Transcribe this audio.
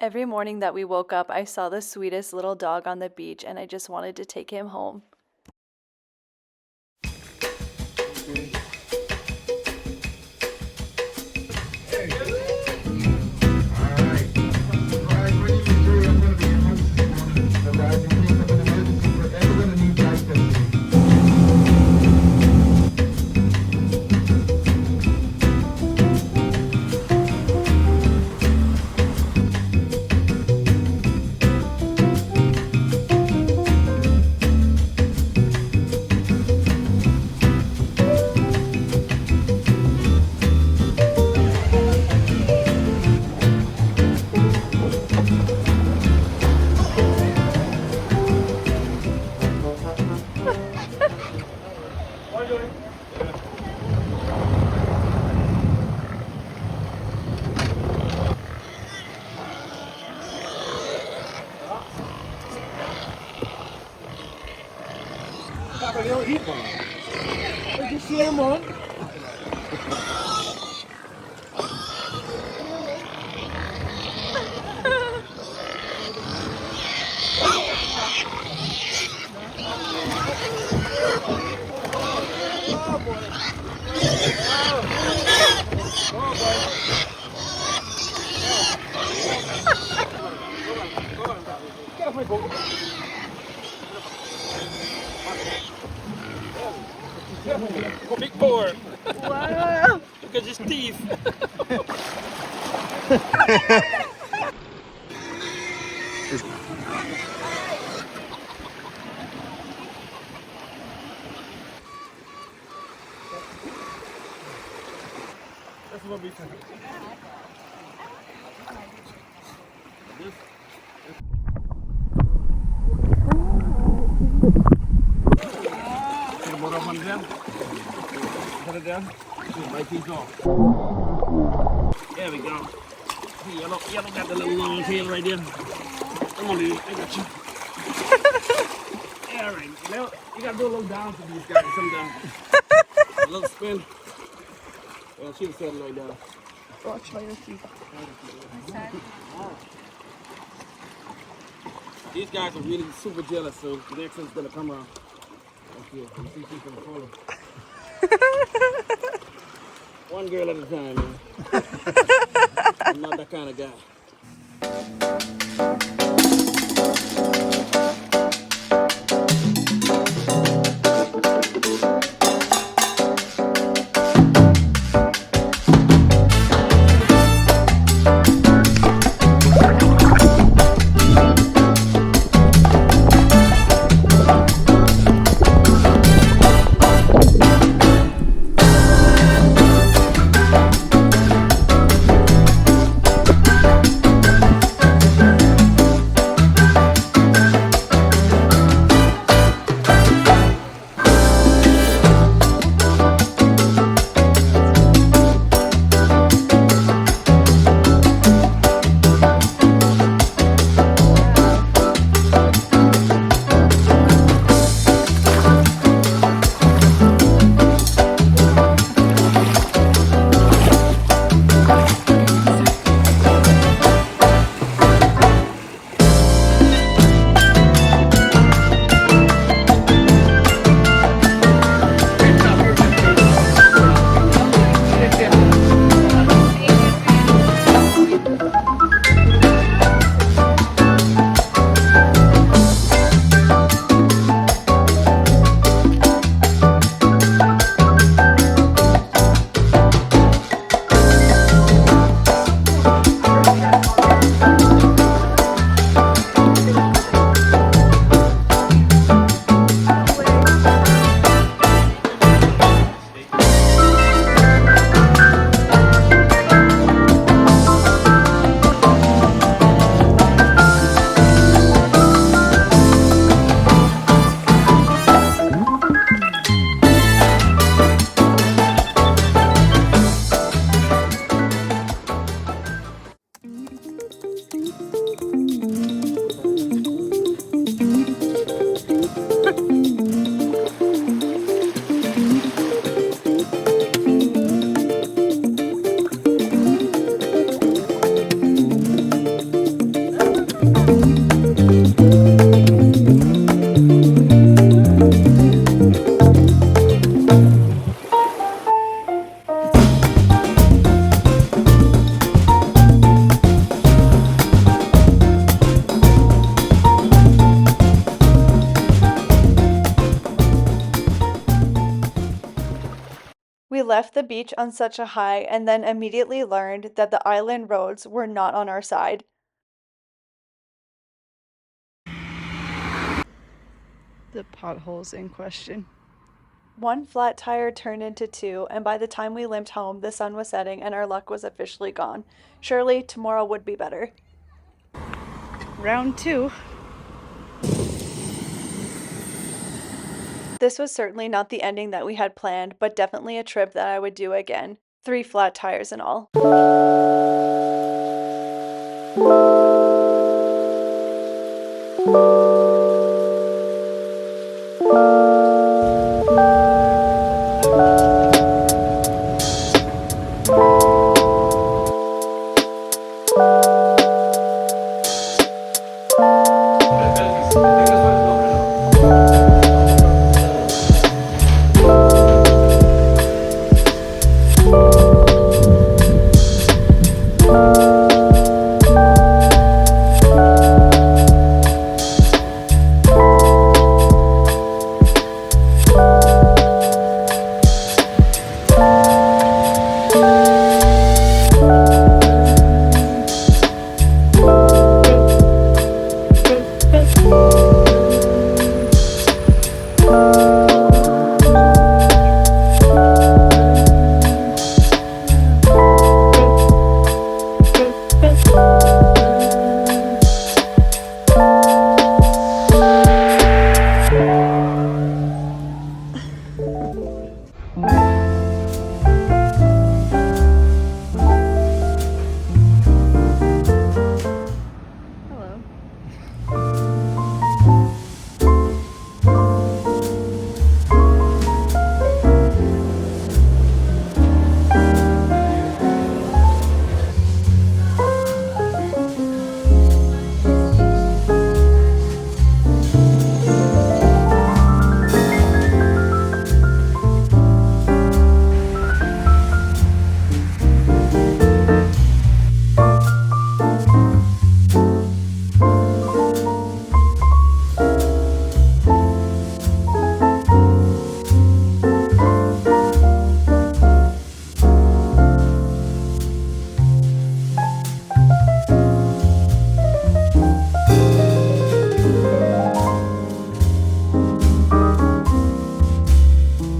Every morning that we woke up, I saw the sweetest little dog on the beach and I just wanted to take him home. Did you see him on? Big board. Wow! Look at his teeth. That's what we think. More of one down. Put it down. My teeth off. There we go. See, yellow got the little long tail right there. Come on, dude. I got you. Yeah, right. Now, you gotta do a little down for these guys sometimes. A little spin. Well, she'll settle right down. Watch my teeth. These guys are really super jealous, so the next one's gonna come around. Okay, you see people follow. One girl at a time, man. I'm not that kind of guy. left the beach on such a high and then immediately learned that the island roads were not on our side. The potholes in question. One flat tire turned into two, and by the time we limped home, the sun was setting and our luck was officially gone. Surely tomorrow would be better. Round 2. This was certainly not the ending that we had planned, but definitely a trip that I would do again. 3 flat tires and all.